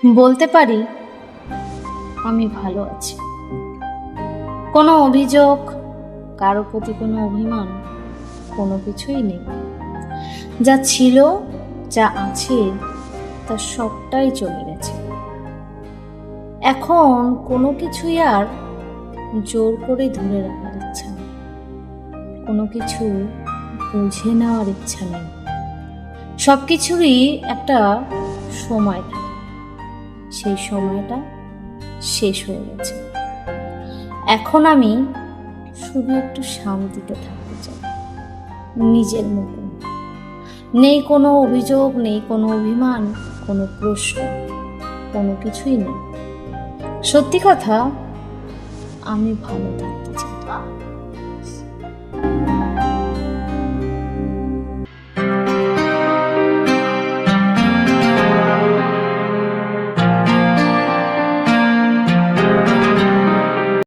বলতে পারি আমি ভালো আছি। কোনো অভিযোগ, কারো প্রতি কোনো অভিমান, কোনো কিছুই নেই। যা ছিল, যা আছে, তা সবটাই চলে গেছে। এখন কোনো কিছুই আর জোর করে ধরে রাখার ইচ্ছা নেই, কোনো কিছু বুঝে নেওয়ার ইচ্ছা নেই। সব কিছুরই একটা সময় থাকে, সেই সময়টা শেষ হয়ে গেছে। এখন আমি শুধু একটু শান্তিতে থাকতে চাই, নিজের মতো। নেই কোনো অভিযোগ, নেই কোনো অভিমান, কোনো প্রশ্ন, কোনো কিছুই নেই। সত্যি কথা, আমি ভালো থাকতে চাই।